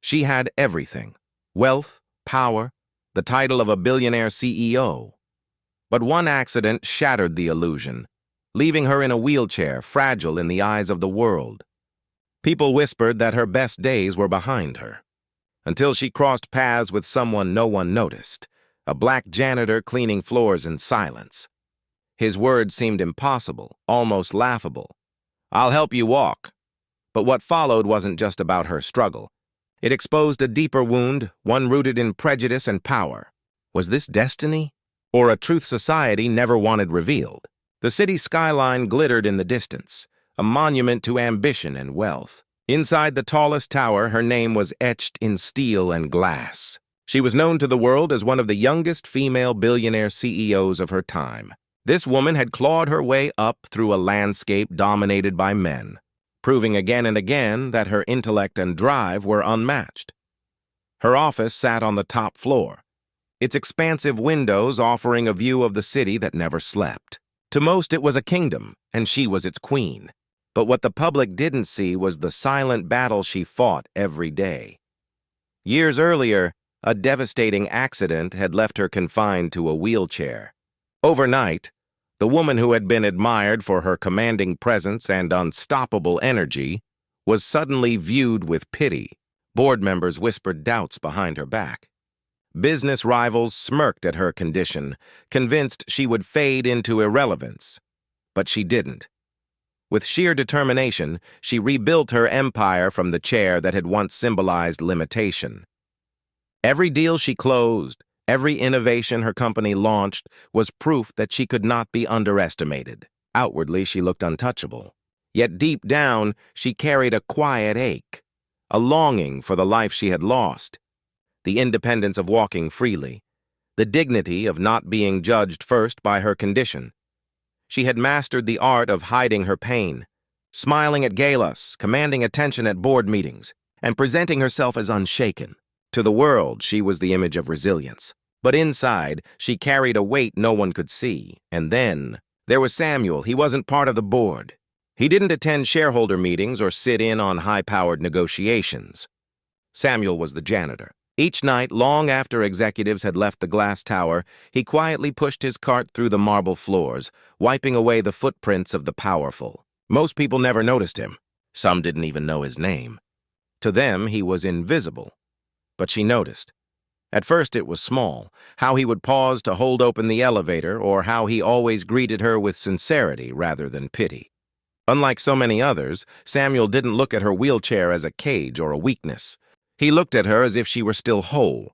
She had everything: wealth, power, the title of a billionaire CEO. But one accident shattered the illusion, leaving her in a wheelchair, fragile in the eyes of the world. People whispered that her best days were behind her, until she crossed paths with someone no one noticed, a black janitor cleaning floors in silence. His words seemed impossible, almost laughable. "I'll help you walk." But what followed wasn't just about her struggle. It exposed a deeper wound, one rooted in prejudice and power. Was this destiny? Or a truth society never wanted revealed? The city skyline glittered in the distance, a monument to ambition and wealth. Inside the tallest tower, her name was etched in steel and glass. She was known to the world as one of the youngest female billionaire CEOs of her time. This woman had clawed her way up through a landscape dominated by men, proving again and again that her intellect and drive were unmatched. Her office sat on the top floor, its expansive windows offering a view of the city that never slept. To most, it was a kingdom, and she was its queen. But what the public didn't see was the silent battle she fought every day. Years earlier, a devastating accident had left her confined to a wheelchair. Overnight, the woman who had been admired for her commanding presence and unstoppable energy was suddenly viewed with pity. Board members whispered doubts behind her back. Business rivals smirked at her condition, convinced she would fade into irrelevance. But she didn't. With sheer determination, she rebuilt her empire from the chair that had once symbolized limitation. Every deal she closed, every innovation her company launched, was proof that she could not be underestimated. Outwardly, she looked untouchable. Yet deep down, she carried a quiet ache, a longing for the life she had lost, the independence of walking freely, the dignity of not being judged first by her condition. She had mastered the art of hiding her pain, smiling at galas, commanding attention at board meetings, and presenting herself as unshaken. To the world, she was the image of resilience. But inside, she carried a weight no one could see. And then, there was Samuel. He wasn't part of the board. He didn't attend shareholder meetings or sit in on high-powered negotiations. Samuel was the janitor. Each night, long after executives had left the glass tower, he quietly pushed his cart through the marble floors, wiping away the footprints of the powerful. Most people never noticed him. Some didn't even know his name. To them, he was invisible. But she noticed. At first, it was small, how he would pause to hold open the elevator, or how he always greeted her with sincerity rather than pity. Unlike so many others, Samuel didn't look at her wheelchair as a cage or a weakness. He looked at her as if she were still whole.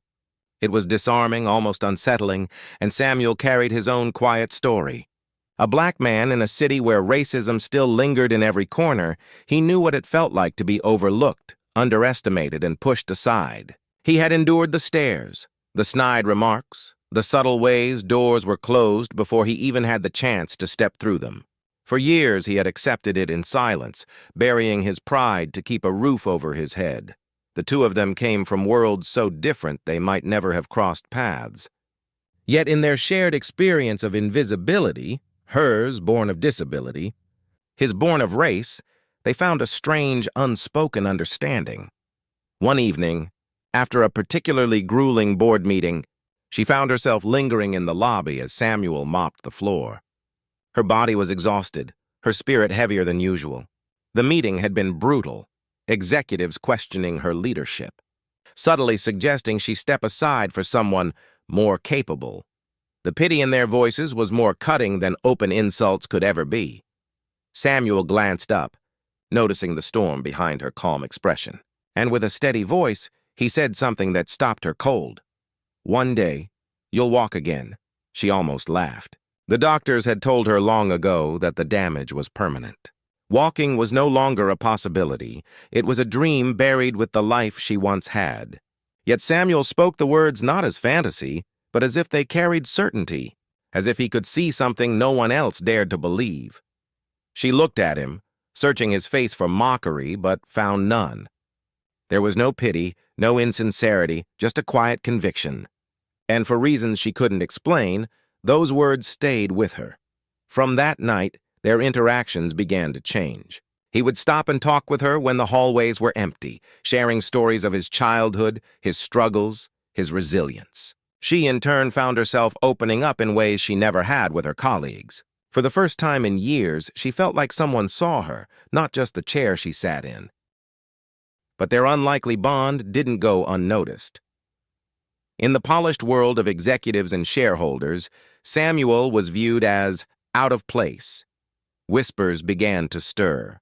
It was disarming, almost unsettling, and Samuel carried his own quiet story. A black man in a city where racism still lingered in every corner, he knew what it felt like to be overlooked, underestimated, and pushed aside. He had endured the stares, the snide remarks, the subtle ways doors were closed before he even had the chance to step through them. For years, he had accepted it in silence, burying his pride to keep a roof over his head. The two of them came from worlds so different they might never have crossed paths. Yet in their shared experience of invisibility, hers born of disability, his born of race, they found a strange, unspoken understanding. One evening, after a particularly grueling board meeting, she found herself lingering in the lobby as Samuel mopped the floor. Her body was exhausted, her spirit heavier than usual. The meeting had been brutal. Executives questioning her leadership, subtly suggesting she step aside for someone more capable. The pity in their voices was more cutting than open insults could ever be. Samuel glanced up, noticing the storm behind her calm expression, and with a steady voice, he said something that stopped her cold. "One day, you'll walk again." She almost laughed. The doctors had told her long ago that the damage was permanent. Walking was no longer a possibility. It was a dream buried with the life she once had. Yet Samuel spoke the words not as fantasy, but as if they carried certainty, as if he could see something no one else dared to believe. She looked at him, searching his face for mockery, but found none. There was no pity, no insincerity, just a quiet conviction. And for reasons she couldn't explain, those words stayed with her. From that night, their interactions began to change. He would stop and talk with her when the hallways were empty, sharing stories of his childhood, his struggles, his resilience. She, in turn, found herself opening up in ways she never had with her colleagues. For the first time in years, she felt like someone saw her, not just the chair she sat in. But their unlikely bond didn't go unnoticed. In the polished world of executives and shareholders, Samuel was viewed as out of place. Whispers began to stir.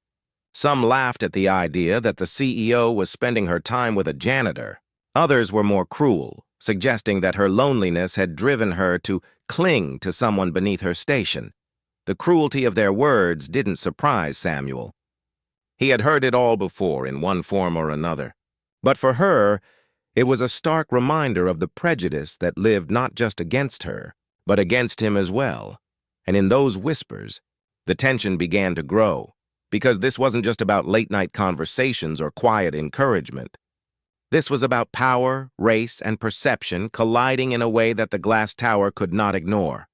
Some laughed at the idea that the CEO was spending her time with a janitor. Others were more cruel, suggesting that her loneliness had driven her to cling to someone beneath her station. The cruelty of their words didn't surprise Samuel. He had heard it all before in one form or another. But for her, it was a stark reminder of the prejudice that lived not just against her, but against him as well. And in those whispers, the tension began to grow, because this wasn't just about late-night conversations or quiet encouragement. This was about power, race, and perception colliding in a way that the glass tower could not ignore.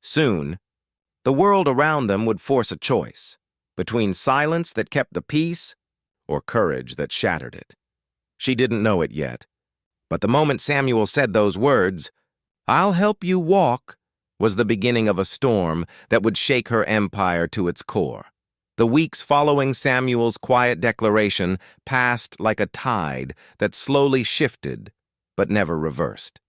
Soon, the world around them would force a choice between silence that kept the peace or courage that shattered it. She didn't know it yet, but the moment Samuel said those words, "I'll help you walk," was the beginning of a storm that would shake her empire to its core. The weeks following Samuel's quiet declaration passed like a tide that slowly shifted but never reversed.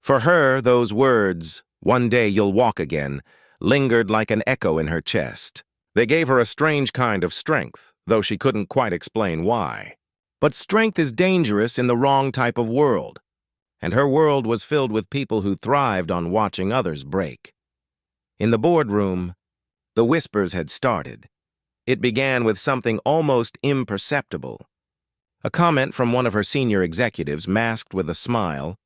For her, those words, "One day you'll walk again," lingered like an echo in her chest. They gave her a strange kind of strength, though she couldn't quite explain why. But strength is dangerous in the wrong type of world, and her world was filled with people who thrived on watching others break. In the boardroom, the whispers had started. It began with something almost imperceptible. A comment from one of her senior executives, masked with a smile.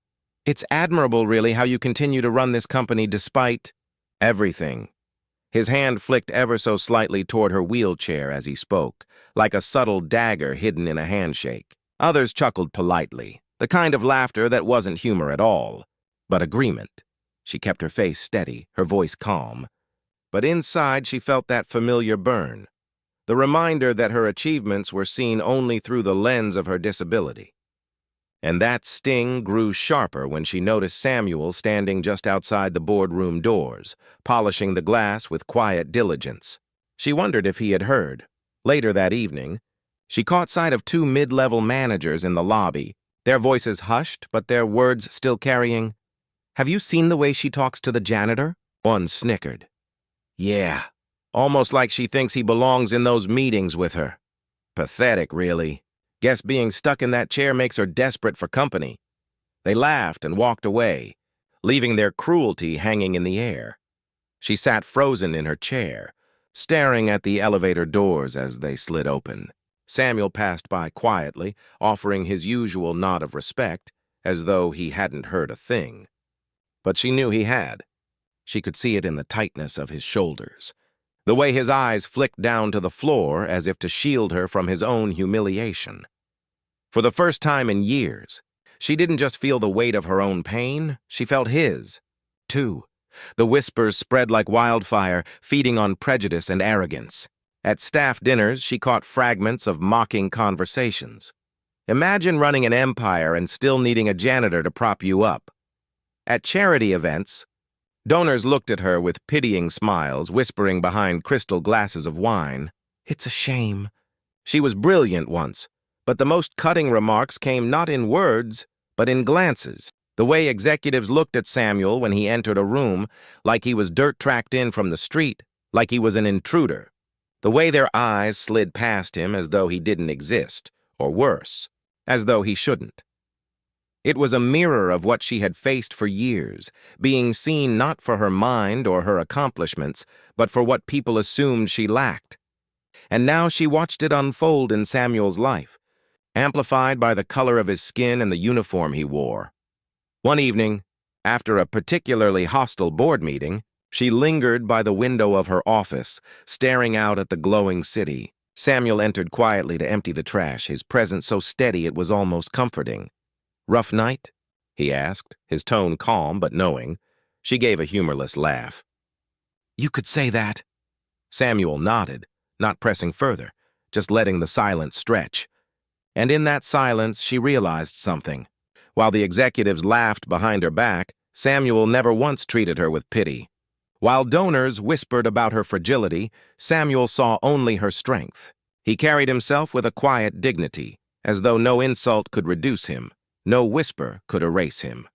"It's admirable, really, how you continue to run this company despite everything." His hand flicked ever so slightly toward her wheelchair as he spoke, like a subtle dagger hidden in a handshake. Others chuckled politely, the kind of laughter that wasn't humor at all, but agreement. She kept her face steady, her voice calm. But inside she felt that familiar burn, the reminder that her achievements were seen only through the lens of her disability. And that sting grew sharper when she noticed Samuel standing just outside the boardroom doors, polishing the glass with quiet diligence. She wondered if he had heard. Later that evening, she caught sight of two mid-level managers in the lobby, their voices hushed, but their words still carrying, "Have you seen the way she talks to the janitor?" One snickered. "Yeah, almost like she thinks he belongs in those meetings with her. Pathetic, really. Guess being stuck in that chair makes her desperate for company." They laughed and walked away, leaving their cruelty hanging in the air. She sat frozen in her chair, staring at the elevator doors as they slid open. Samuel passed by quietly, offering his usual nod of respect, as though he hadn't heard a thing. But she knew he had. She could see it in the tightness of his shoulders, the way his eyes flicked down to the floor as if to shield her from his own humiliation. For the first time in years, she didn't just feel the weight of her own pain, she felt his, too. The whispers spread like wildfire, feeding on prejudice and arrogance. At staff dinners, she caught fragments of mocking conversations. Imagine running an empire and still needing a janitor to prop you up. At charity events, donors looked at her with pitying smiles, whispering behind crystal glasses of wine, "It's a shame." She was brilliant once, but the most cutting remarks came not in words, but in glances. The way executives looked at Samuel when he entered a room, like he was dirt tracked in from the street, like he was an intruder. The way their eyes slid past him as though he didn't exist, or worse, as though he shouldn't. It was a mirror of what she had faced for years, being seen not for her mind or her accomplishments, but for what people assumed she lacked. And now she watched it unfold in Samuel's life, amplified by the color of his skin and the uniform he wore. One evening, after a particularly hostile board meeting, she lingered by the window of her office, staring out at the glowing city. Samuel entered quietly to empty the trash, his presence so steady it was almost comforting. "Rough night?" he asked, his tone calm but knowing. She gave a humorless laugh. "You could say that." Samuel nodded, not pressing further. just letting the silence stretch. And in that silence, she realized something. While the executives laughed behind her back, Samuel never once treated her with pity. While donors whispered about her fragility, Samuel saw only her strength. He carried himself with a quiet dignity, as though no insult could reduce him, no whisper could erase him.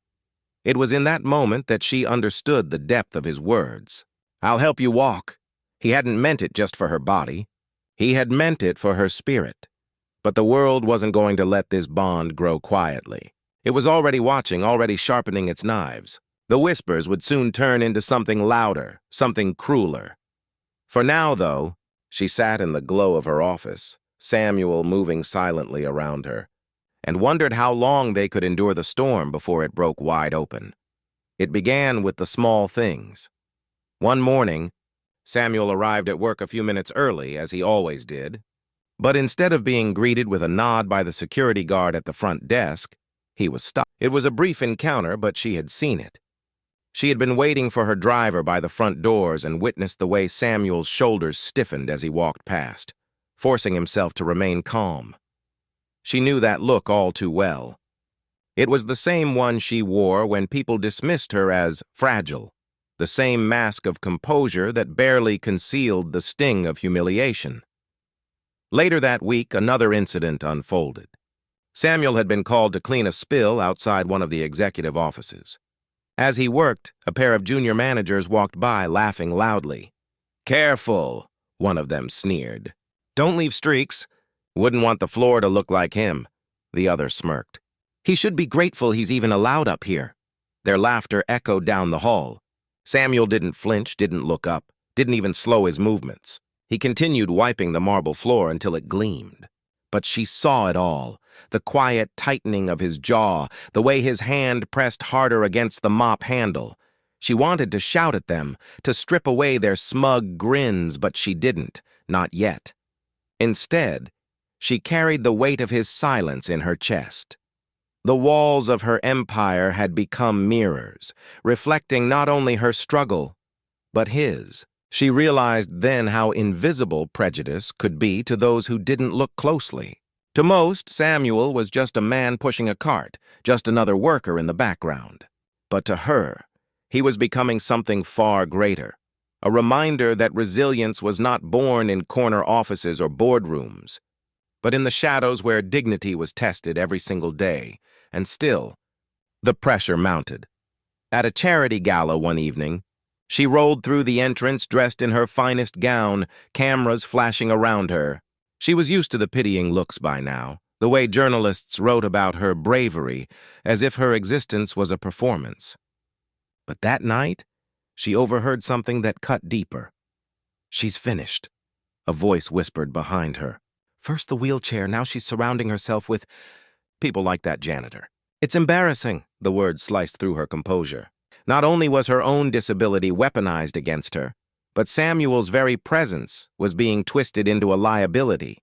It was in that moment that she understood the depth of his words. "I'll help you walk." He hadn't meant it just for her body. He had meant it for her spirit. But the world wasn't going to let this bond grow quietly. It was already watching, already sharpening its knives. The whispers would soon turn into something louder, something crueler. For now, though, she sat in the glow of her office, Samuel moving silently around her, and wondered how long they could endure the storm before it broke wide open. It began with the small things. One morning, Samuel arrived at work a few minutes early, as he always did, but instead of being greeted with a nod by the security guard at the front desk, he was stopped. It was a brief encounter, but she had seen it. She had been waiting for her driver by the front doors and witnessed the way Samuel's shoulders stiffened as he walked past, forcing himself to remain calm. She knew that look all too well. It was the same one she wore when people dismissed her as fragile, the same mask of composure that barely concealed the sting of humiliation. Later that week, another incident unfolded. Samuel had been called to clean a spill outside one of the executive offices. As he worked, a pair of junior managers walked by, laughing loudly. "Careful," one of them sneered. "Don't leave streaks. Wouldn't want the floor to look like him," the other smirked. "He should be grateful he's even allowed up here." Their laughter echoed down the hall. Samuel didn't flinch, didn't look up, didn't even slow his movements. He continued wiping the marble floor until it gleamed. But she saw it all, the quiet tightening of his jaw, the way his hand pressed harder against the mop handle. She wanted to shout at them, to strip away their smug grins, but she didn't, not yet. Instead, she carried the weight of his silence in her chest. The walls of her empire had become mirrors, reflecting not only her struggle, but his. She realized then how invisible prejudice could be to those who didn't look closely. To most, Samuel was just a man pushing a cart, just another worker in the background. But to her, he was becoming something far greater, a reminder that resilience was not born in corner offices or boardrooms, but in the shadows where dignity was tested every single day. And still, the pressure mounted. At a charity gala one evening, she rolled through the entrance dressed in her finest gown, cameras flashing around her. She was used to the pitying looks by now, the way journalists wrote about her bravery, as if her existence was a performance. But that night, she overheard something that cut deeper. "She's finished," a voice whispered behind her. "First the wheelchair, now she's surrounding herself with people like that janitor." "It's embarrassing," the words sliced through her composure. Not only was her own disability weaponized against her, but Samuel's very presence was being twisted into a liability.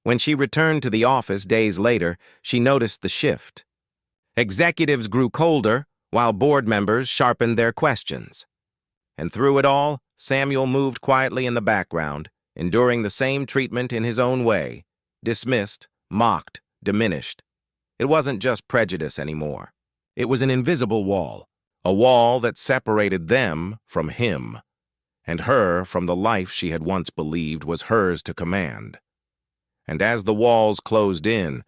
When she returned to the office days later, she noticed the shift. Executives grew colder, while board members sharpened their questions. And through it all, Samuel moved quietly in the background, enduring the same treatment in his own way, dismissed, mocked, diminished. It wasn't just prejudice anymore. It was an invisible wall, a wall that separated them from him, and her from the life she had once believed was hers to command. And as the walls closed in,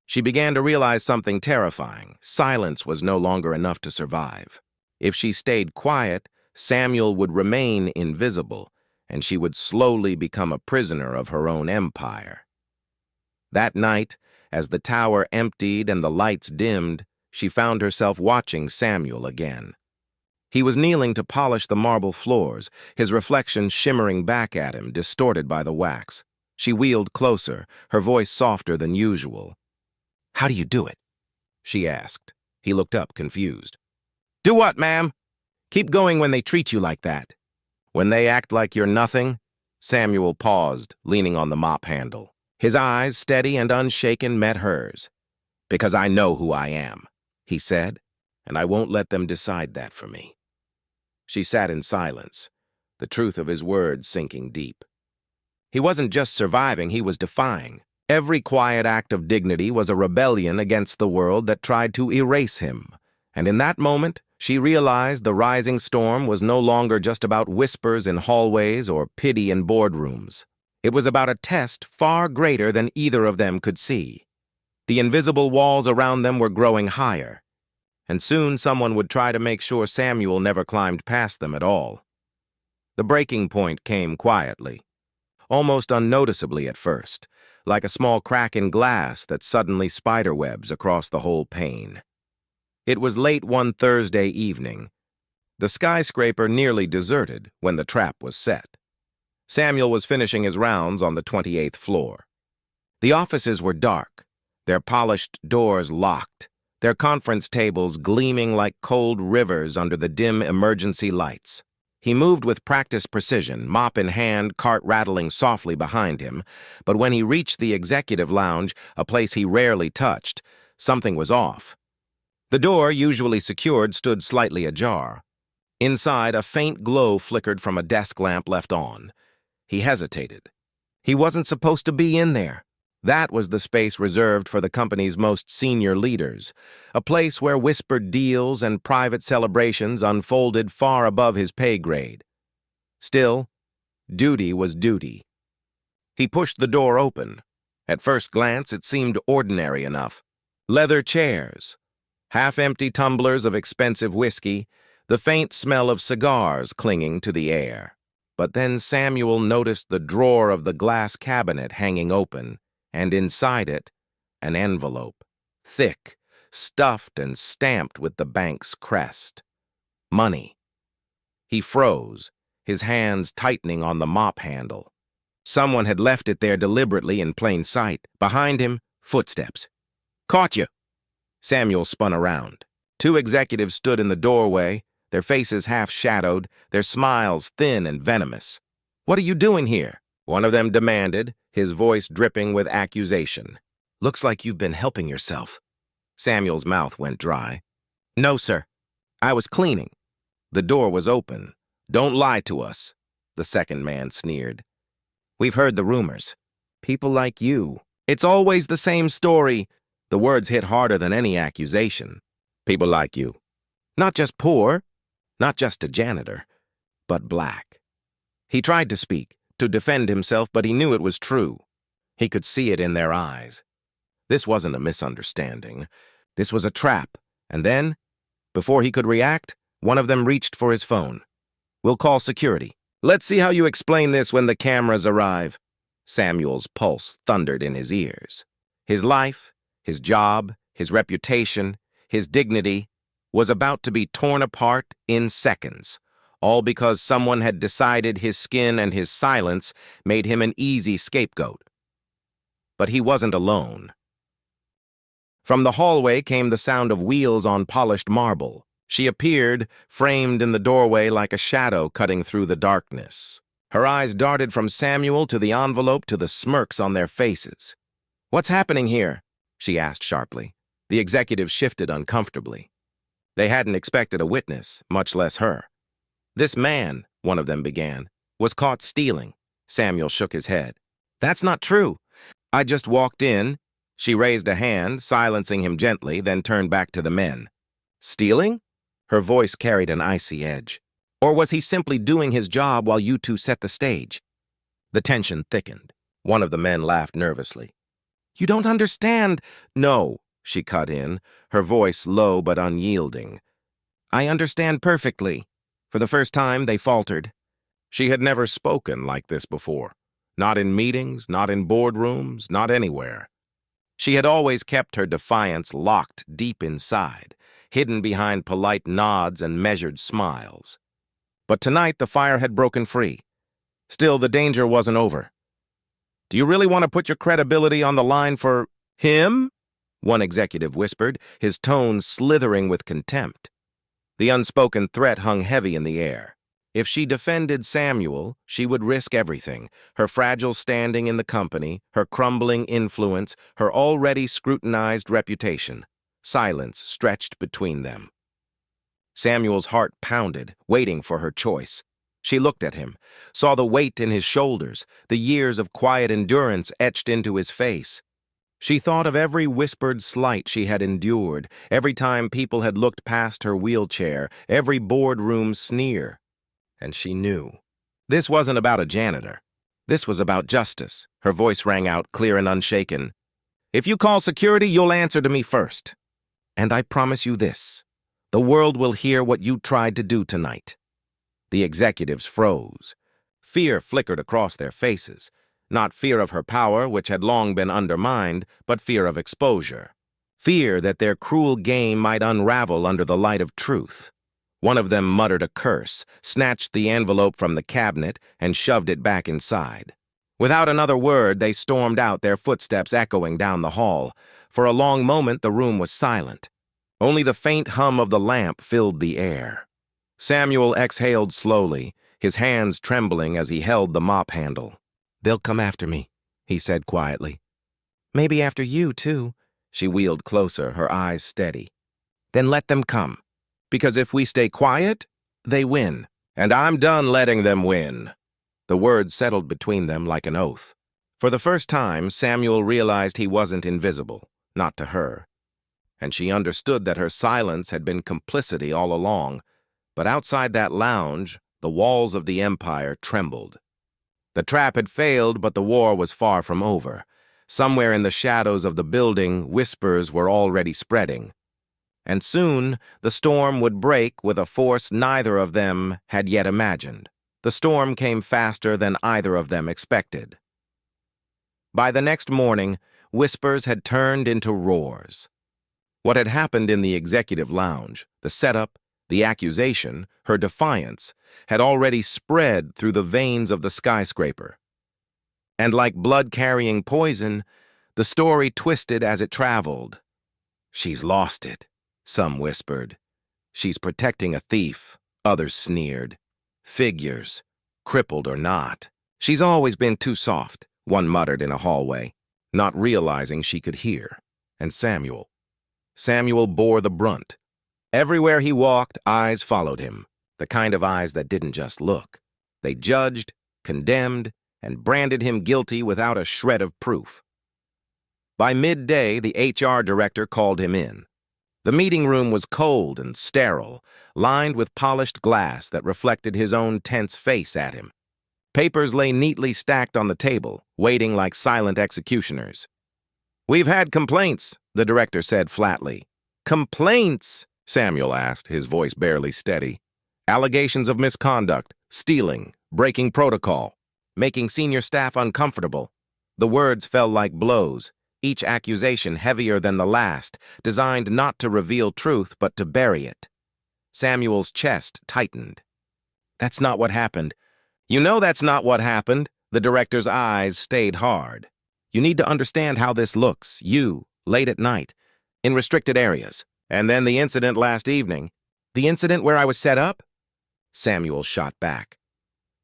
she began to realize something terrifying. Silence was no longer enough to survive. If she stayed quiet, Samuel would remain invisible, and she would slowly become a prisoner of her own empire. That night, as the tower emptied and the lights dimmed, she found herself watching Samuel again. He was kneeling to polish the marble floors, his reflection shimmering back at him, distorted by the wax. She wheeled closer, her voice softer than usual. "How do you do it?" she asked. He looked up, confused. "Do what, ma'am?" "Keep going when they treat you like that." "When they act like you're nothing?" Samuel paused, leaning on the mop handle. His eyes, steady and unshaken, met hers. "Because I know who I am," he said, "and I won't let them decide that for me." She sat in silence, the truth of his words sinking deep. He wasn't just surviving, he was defying. Every quiet act of dignity was a rebellion against the world that tried to erase him. And in that moment, she realized the rising storm was no longer just about whispers in hallways or pity in boardrooms. It was about a test far greater than either of them could see. The invisible walls around them were growing higher, and soon someone would try to make sure Samuel never climbed past them at all. The breaking point came quietly, almost unnoticeably at first, like a small crack in glass that suddenly spiderwebs across the whole pane. It was late one Thursday evening. The skyscraper nearly deserted when the trap was set. Samuel was finishing his rounds on the 28th floor. The offices were dark, their polished doors locked, their conference tables gleaming like cold rivers under the dim emergency lights. He moved with practiced precision, mop in hand, cart rattling softly behind him, but when he reached the executive lounge, a place he rarely touched, something was off. The door, usually secured, stood slightly ajar. Inside, a faint glow flickered from a desk lamp left on. He hesitated. He wasn't supposed to be in there. That was the space reserved for the company's most senior leaders, a place where whispered deals and private celebrations unfolded far above his pay grade. Still, duty was duty. He pushed the door open. At first glance, it seemed ordinary enough. Leather chairs, half-empty tumblers of expensive whiskey, the faint smell of cigars clinging to the air. But then Samuel noticed the drawer of the glass cabinet hanging open, and inside it, an envelope, thick, stuffed and stamped with the bank's crest. Money. He froze, his hands tightening on the mop handle. Someone had left it there deliberately in plain sight. Behind him, footsteps. "Caught you!" Samuel spun around. Two executives stood in the doorway, their faces half-shadowed, their smiles thin and venomous. "What are you doing here?" one of them demanded, his voice dripping with accusation. "Looks like you've been helping yourself." Samuel's mouth went dry. "No, sir. I was cleaning." The door was open. "Don't lie to us," the second man sneered. "We've heard the rumors. People like you. It's always the same story." The words hit harder than any accusation. "People like you. Not just poor, not just a janitor, but black." He tried to speak, to defend himself, but he knew it was true. He could see it in their eyes. This wasn't a misunderstanding. This was a trap. And then, before he could react, one of them reached for his phone. "We'll call security. Let's see how you explain this when the cameras arrive." Samuel's pulse thundered in his ears. His life, his job, his reputation, his dignity was about to be torn apart in seconds, all because someone had decided his skin and his silence made him an easy scapegoat. But he wasn't alone. From the hallway came the sound of wheels on polished marble. She appeared, framed in the doorway like a shadow cutting through the darkness. Her eyes darted from Samuel to the envelope to the smirks on their faces. "What's happening here?" she asked sharply. The executive shifted uncomfortably. They hadn't expected a witness, much less her. "This man," one of them began, "was caught stealing." Samuel shook his head. "That's not true. I just walked in." She raised a hand, silencing him gently, then turned back to the men. "Stealing?" Her voice carried an icy edge. "Or was he simply doing his job while you two set the stage?" The tension thickened. One of the men laughed nervously. "You don't understand." "No," she cut in, her voice low but unyielding. "I understand perfectly." For the first time, they faltered. She had never spoken like this before. Not in meetings, not in boardrooms, not anywhere. She had always kept her defiance locked deep inside, hidden behind polite nods and measured smiles. But tonight, the fire had broken free. Still, the danger wasn't over. "Do you really want to put your credibility on the line for him?" one executive whispered, his tone slithering with contempt. The unspoken threat hung heavy in the air. If she defended Samuel, she would risk everything: her fragile standing in the company, her crumbling influence, her already scrutinized reputation. Silence stretched between them. Samuel's heart pounded, waiting for her choice. She looked at him, saw the weight in his shoulders, the years of quiet endurance etched into his face. She thought of every whispered slight she had endured, every time people had looked past her wheelchair, every boardroom sneer. And she knew. This wasn't about a janitor. This was about justice. Her voice rang out, clear and unshaken. If you call security, you'll answer to me first. And I promise you this. The world will hear what you tried to do tonight. The executives froze. Fear flickered across their faces. Not fear of her power, which had long been undermined, but fear of exposure. Fear that their cruel game might unravel under the light of truth. One of them muttered a curse, snatched the envelope from the cabinet, and shoved it back inside. Without another word, they stormed out, their footsteps echoing down the hall. For a long moment, the room was silent. Only the faint hum of the lamp filled the air. Samuel exhaled slowly, his hands trembling as he held the mop handle. "They'll come after me," he said quietly. "Maybe after you, too." She wheeled closer, her eyes steady. "Then let them come. Because if we stay quiet, they win. And I'm done letting them win." The words settled between them like an oath. For the first time, Samuel realized he wasn't invisible, not to her. And she understood that her silence had been complicity all along. But outside that lounge, the walls of the empire trembled. The trap had failed, but the war was far from over. Somewhere in the shadows of the building, whispers were already spreading. And soon, the storm would break with a force neither of them had yet imagined. The storm came faster than either of them expected. By the next morning, whispers had turned into roars. What had happened in the executive lounge, the setup, the accusation, her defiance, had already spread through the veins of the skyscraper. And like blood-carrying poison, the story twisted as it traveled. "She's lost it," some whispered. "She's protecting a thief," others sneered. "Figures, crippled or not. She's always been too soft," one muttered in a hallway, not realizing she could hear. And Samuel bore the brunt. Everywhere he walked, eyes followed him, the kind of eyes that didn't just look. They judged, condemned, and branded him guilty without a shred of proof. By midday, the HR director called him in. The meeting room was cold and sterile, lined with polished glass that reflected his own tense face at him. Papers lay neatly stacked on the table, waiting like silent executioners. "We've had complaints," the director said flatly. "Complaints?" Samuel asked, his voice barely steady. "Allegations of misconduct, stealing, breaking protocol, making senior staff uncomfortable." The words fell like blows, each accusation heavier than the last, designed not to reveal truth but to bury it. Samuel's chest tightened. "That's not what happened." "You know that's not what happened." The director's eyes stayed hard. "You need to understand how this looks, you, late at night, in restricted areas. And then the incident last evening." "The incident where I was set up?" Samuel shot back.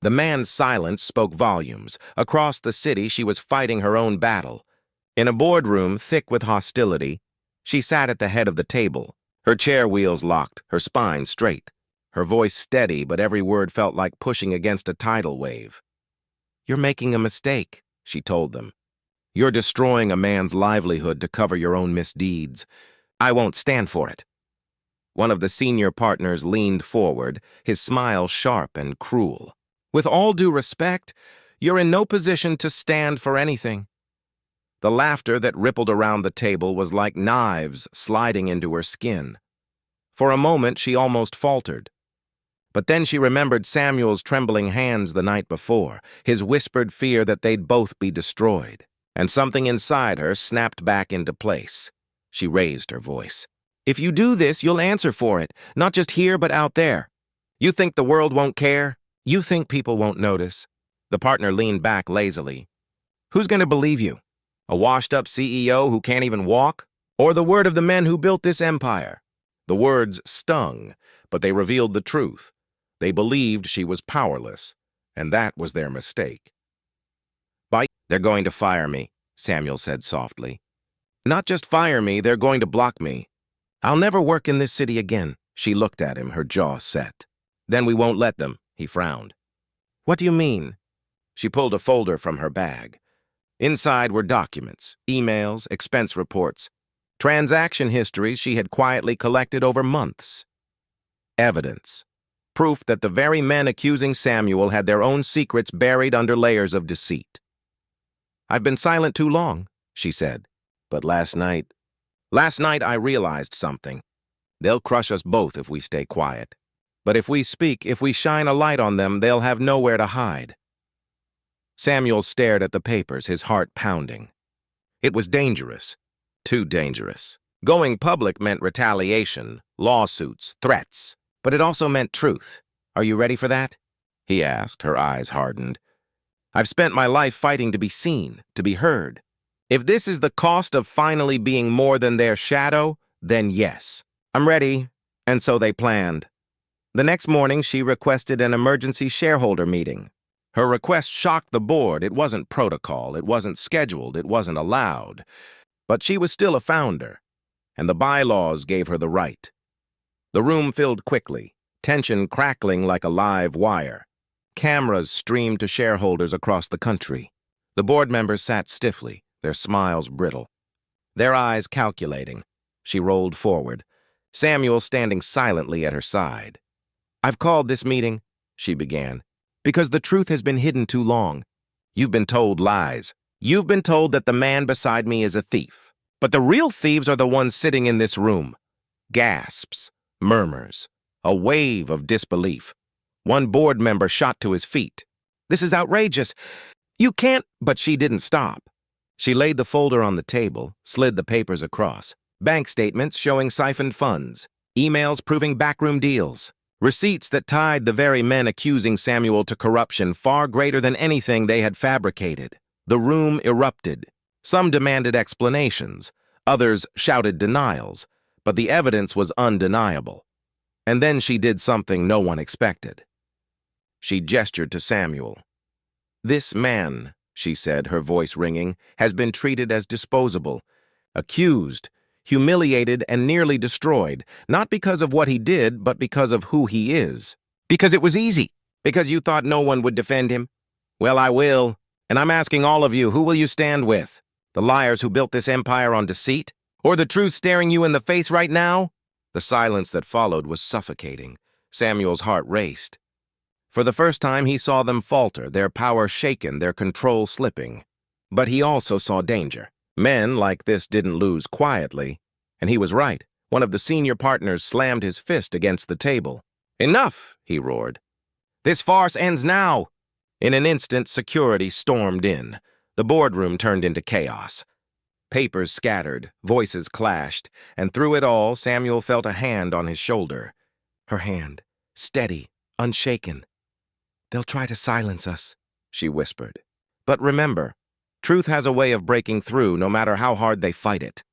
The man's silence spoke volumes. Across the city, she was fighting her own battle. In a boardroom thick with hostility, she sat at the head of the table, her chair wheels locked, her spine straight, her voice steady, but every word felt like pushing against a tidal wave. "You're making a mistake," she told them. "You're destroying a man's livelihood to cover your own misdeeds. I won't stand for it." One of the senior partners leaned forward, his smile sharp and cruel. "With all due respect, you're in no position to stand for anything." The laughter that rippled around the table was like knives sliding into her skin. For a moment, she almost faltered. But then she remembered Samuel's trembling hands the night before, his whispered fear that they'd both be destroyed. And something inside her snapped back into place. She raised her voice. "If you do this, you'll answer for it, not just here but out there. You think the world won't care? You think people won't notice?" The partner leaned back lazily. "Who's going to believe you? A washed-up CEO who can't even walk? Or the word of the men who built this empire?" The words stung, but they revealed the truth. They believed she was powerless, and that was their mistake. "They're going to fire me," Samuel said softly. "Not just fire me, they're going to block me. I'll never work in this city again." She looked at him, her jaw set. "Then we won't let them," he frowned. What do you mean? She pulled a folder from her bag. Inside were documents, emails, expense reports, transaction histories she had quietly collected over months. Evidence. Proof that the very men accusing Samuel had their own secrets buried under layers of deceit. "I've been silent too long," she said. "But last night I realized something. They'll crush us both if we stay quiet. But if we speak, if we shine a light on them, they'll have nowhere to hide." Samuel stared at the papers, his heart pounding. It was dangerous. Too dangerous. Going public meant retaliation, lawsuits, threats. But it also meant truth. "Are you ready for that?" he asked, her eyes hardened. "I've spent my life fighting to be seen, to be heard. If this is the cost of finally being more than their shadow, then yes. I'm ready." And so they planned. The next morning, she requested an emergency shareholder meeting. Her request shocked the board. It wasn't protocol, it wasn't scheduled, it wasn't allowed. But she was still a founder, and the bylaws gave her the right. The room filled quickly, tension crackling like a live wire. Cameras streamed to shareholders across the country. The board members sat stiffly, their smiles brittle, their eyes calculating. She rolled forward, Samuel standing silently at her side. "I've called this meeting," she began, "because the truth has been hidden too long. You've been told lies. You've been told that the man beside me is a thief. But the real thieves are the ones sitting in this room." Gasps, murmurs, a wave of disbelief. One board member shot to his feet. "This is outrageous. You can't—" But she didn't stop. She laid the folder on the table, slid the papers across. Bank statements showing siphoned funds, emails proving backroom deals, receipts that tied the very men accusing Samuel to corruption far greater than anything they had fabricated. The room erupted. Some demanded explanations, others shouted denials, but the evidence was undeniable. And then she did something no one expected. She gestured to Samuel. "This man," she said, her voice ringing, "has been treated as disposable, accused, humiliated, and nearly destroyed, not because of what he did, but because of who he is. Because it was easy. Because you thought no one would defend him. Well, I will. And I'm asking all of you, who will you stand with? The liars who built this empire on deceit? Or the truth staring you in the face right now?" The silence that followed was suffocating. Samuel's heart raced. For the first time, he saw them falter, their power shaken, their control slipping. But he also saw danger. Men like this didn't lose quietly. And he was right. One of the senior partners slammed his fist against the table. "Enough!" he roared. "This farce ends now!" In an instant, security stormed in. The boardroom turned into chaos. Papers scattered, voices clashed, and through it all, Samuel felt a hand on his shoulder. Her hand, steady, unshaken. "They'll try to silence us," she whispered. "But remember, truth has a way of breaking through no matter how hard they fight it."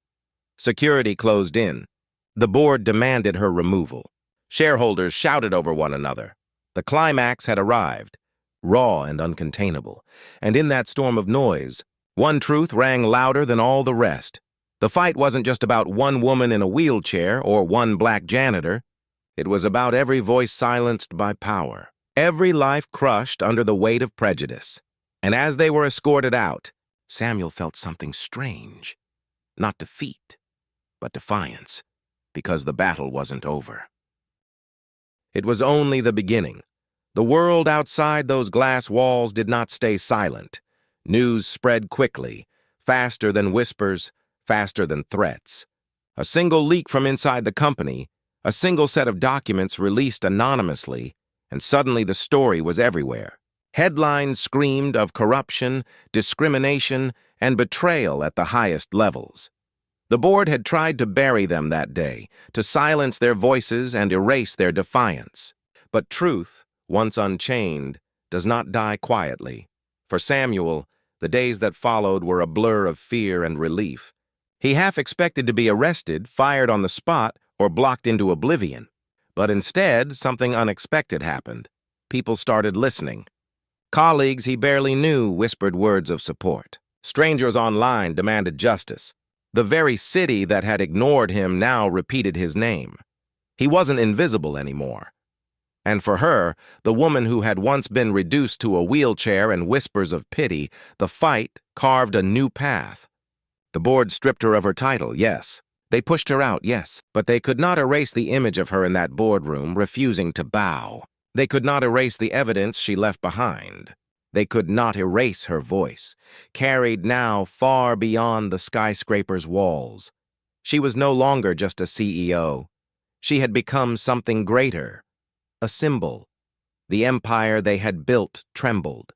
Security closed in. The board demanded her removal. Shareholders shouted over one another. The climax had arrived, raw and uncontainable. And in that storm of noise, one truth rang louder than all the rest. The fight wasn't just about one woman in a wheelchair or one black janitor. It was about every voice silenced by power, every life crushed under the weight of prejudice. And as they were escorted out, Samuel felt something strange. Not defeat, but defiance, because the battle wasn't over. It was only the beginning. The world outside those glass walls did not stay silent. News spread quickly, faster than whispers, faster than threats. A single leak from inside the company, a single set of documents released anonymously, and suddenly the story was everywhere. Headlines screamed of corruption, discrimination, and betrayal at the highest levels. The board had tried to bury them that day, to silence their voices and erase their defiance. But truth, once unchained, does not die quietly. For Samuel, the days that followed were a blur of fear and relief. He half expected to be arrested, fired on the spot, or blocked into oblivion. But instead, something unexpected happened. People started listening. Colleagues he barely knew whispered words of support. Strangers online demanded justice. The very city that had ignored him now repeated his name. He wasn't invisible anymore. And for her, the woman who had once been reduced to a wheelchair and whispers of pity, the fight carved a new path. The board stripped her of her title, yes. They pushed her out, yes. But they could not erase the image of her in that boardroom, refusing to bow. They could not erase the evidence she left behind. They could not erase her voice, carried now far beyond the skyscraper's walls. She was no longer just a CEO. She had become something greater, a symbol. The empire they had built trembled.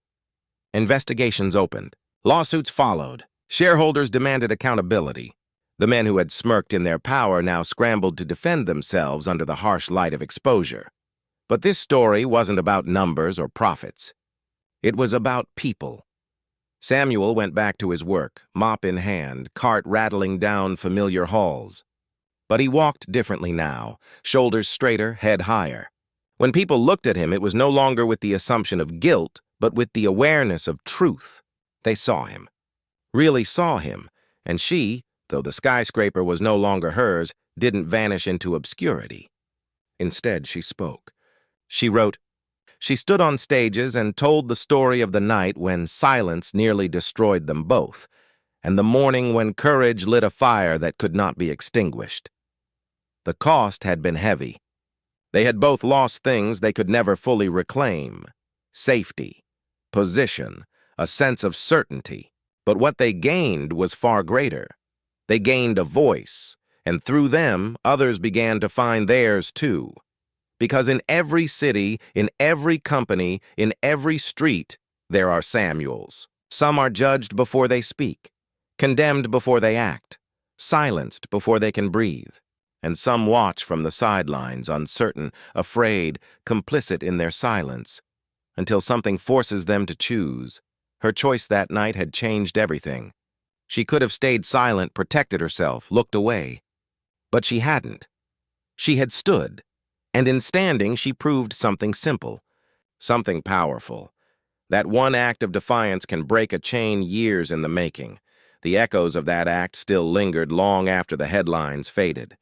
Investigations opened. Lawsuits followed. Shareholders demanded accountability. The men who had smirked in their power now scrambled to defend themselves under the harsh light of exposure. But this story wasn't about numbers or profits. It was about people. Samuel went back to his work, mop in hand, cart rattling down familiar halls. But he walked differently now, shoulders straighter, head higher. When people looked at him, it was no longer with the assumption of guilt, but with the awareness of truth. They saw him, really saw him, and she, though the skyscraper was no longer hers, didn't vanish into obscurity. Instead, she spoke. She wrote. She stood on stages and told the story of the night when silence nearly destroyed them both, and the morning when courage lit a fire that could not be extinguished. The cost had been heavy. They had both lost things they could never fully reclaim: safety, position, a sense of certainty. But what they gained was far greater. They gained a voice, and through them, others began to find theirs too. Because in every city, in every company, in every street, there are Samuels. Some are judged before they speak, condemned before they act, silenced before they can breathe. And some watch from the sidelines, uncertain, afraid, complicit in their silence, until something forces them to choose. Her choice that night had changed everything. She could have stayed silent, protected herself, looked away. But she hadn't. She had stood. And in standing, she proved something simple, something powerful. That one act of defiance can break a chain years in the making. The echoes of that act still lingered long after the headlines faded.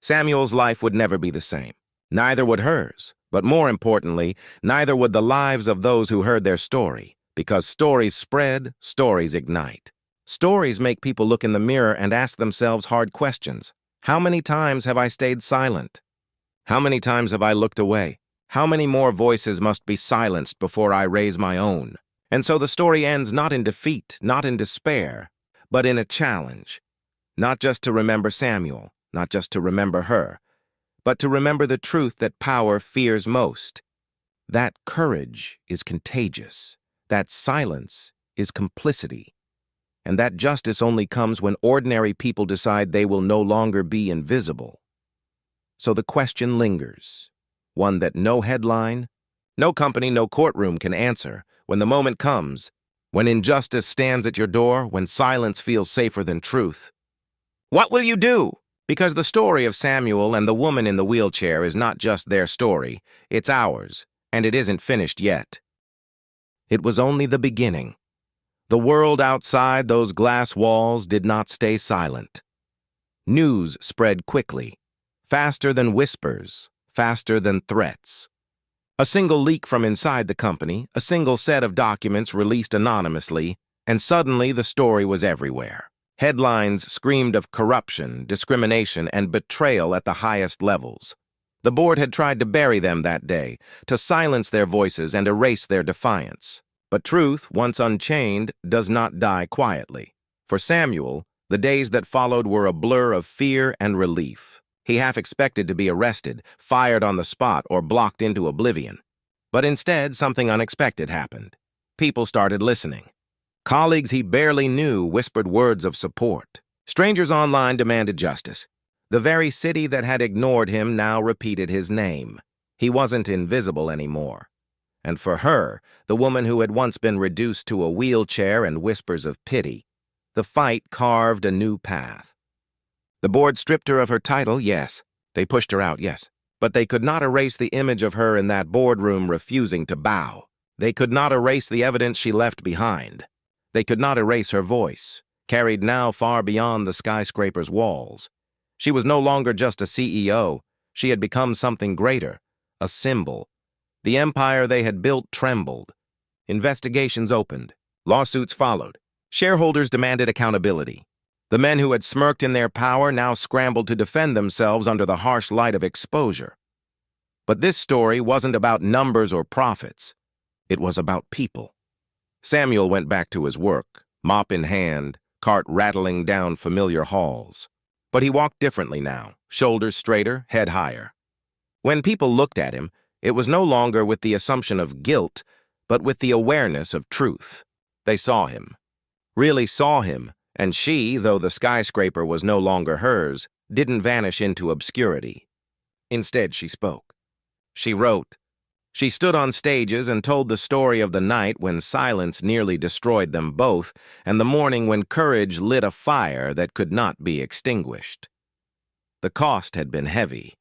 Samuel's life would never be the same. Neither would hers. But more importantly, neither would the lives of those who heard their story. Because stories spread, stories ignite. Stories make people look in the mirror and ask themselves hard questions. How many times have I stayed silent? How many times have I looked away? How many more voices must be silenced before I raise my own? And so the story ends not in defeat, not in despair, but in a challenge. Not just to remember Samuel, not just to remember her, but to remember the truth that power fears most. That courage is contagious. That silence is complicity. And that justice only comes when ordinary people decide they will no longer be invisible. So the question lingers, one that no headline, no company, no courtroom can answer. When the moment comes, when injustice stands at your door, when silence feels safer than truth. What will you do? Because the story of Samuel and the woman in the wheelchair is not just their story, it's ours, and it isn't finished yet. It was only the beginning. The world outside those glass walls did not stay silent. News spread quickly. Faster than whispers, faster than threats. A single leak from inside the company, a single set of documents released anonymously, and suddenly the story was everywhere. Headlines screamed of corruption, discrimination, and betrayal at the highest levels. The board had tried to bury them that day, to silence their voices and erase their defiance. But truth, once unchained, does not die quietly. For Samuel, the days that followed were a blur of fear and relief. He half expected to be arrested, fired on the spot, or blocked into oblivion. But instead, something unexpected happened. People started listening. Colleagues he barely knew whispered words of support. Strangers online demanded justice. The very city that had ignored him now repeated his name. He wasn't invisible anymore. And for her, the woman who had once been reduced to a wheelchair and whispers of pity, the fight carved a new path. The board stripped her of her title, yes. They pushed her out, yes. But they could not erase the image of her in that boardroom refusing to bow. They could not erase the evidence she left behind. They could not erase her voice, carried now far beyond the skyscraper's walls. She was no longer just a CEO. She had become something greater, a symbol, The empire they had built trembled. Investigations opened. Lawsuits followed. Shareholders demanded accountability. The men who had smirked in their power now scrambled to defend themselves under the harsh light of exposure. But this story wasn't about numbers or profits. It was about people. Samuel went back to his work, mop in hand, cart rattling down familiar halls. But he walked differently now, shoulders straighter, head higher. When people looked at him, it was no longer with the assumption of guilt, but with the awareness of truth. They saw him, really saw him, and she, though the skyscraper was no longer hers, didn't vanish into obscurity. Instead, she spoke. She wrote. She stood on stages and told the story of the night when silence nearly destroyed them both, and the morning when courage lit a fire that could not be extinguished. The cost had been heavy.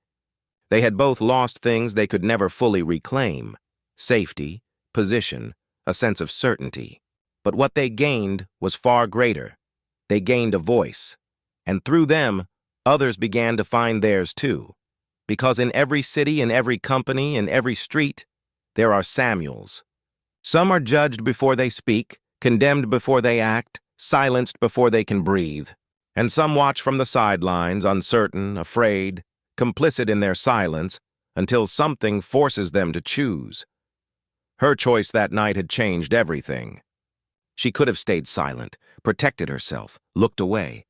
They had both lost things they could never fully reclaim: safety, position, a sense of certainty. But what they gained was far greater. They gained a voice, and through them, others began to find theirs too. Because in every city, in every company, in every street, there are Samuels. Some are judged before they speak, condemned before they act, silenced before they can breathe. And some watch from the sidelines, uncertain, afraid, complicit in their silence, until something forces them to choose. Her choice that night had changed everything. She could have stayed silent, protected herself, looked away.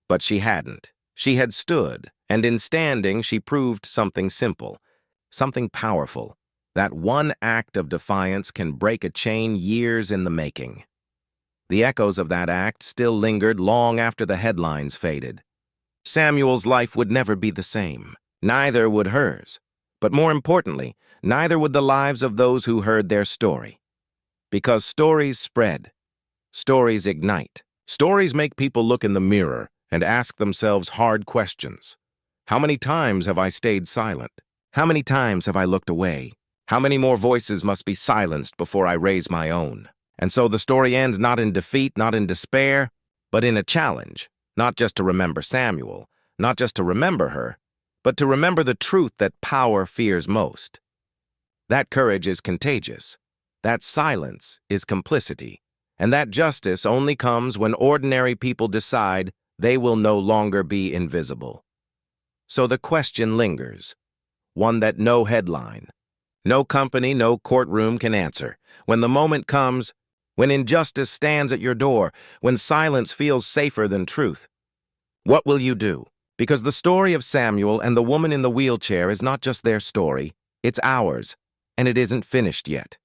But she hadn't. She had stood, and in standing she proved something simple, something powerful. That one act of defiance can break a chain years in the making. The echoes of that act still lingered long after the headlines faded. Samuel's life would never be the same. Neither would hers. But more importantly, neither would the lives of those who heard their story. Because stories spread. Stories ignite. Stories make people look in the mirror and ask themselves hard questions. How many times have I stayed silent? How many times have I looked away? How many more voices must be silenced before I raise my own? And so the story ends not in defeat, not in despair, but in a challenge, not just to remember Samuel, not just to remember her, but to remember the truth that power fears most. That courage is contagious. That silence is complicity. And that justice only comes when ordinary people decide they will no longer be invisible. So the question lingers, one that no headline, no company, no courtroom can answer. When the moment comes, when injustice stands at your door, when silence feels safer than truth, what will you do? Because the story of Samuel and the woman in the wheelchair is not just their story, it's ours, and it isn't finished yet.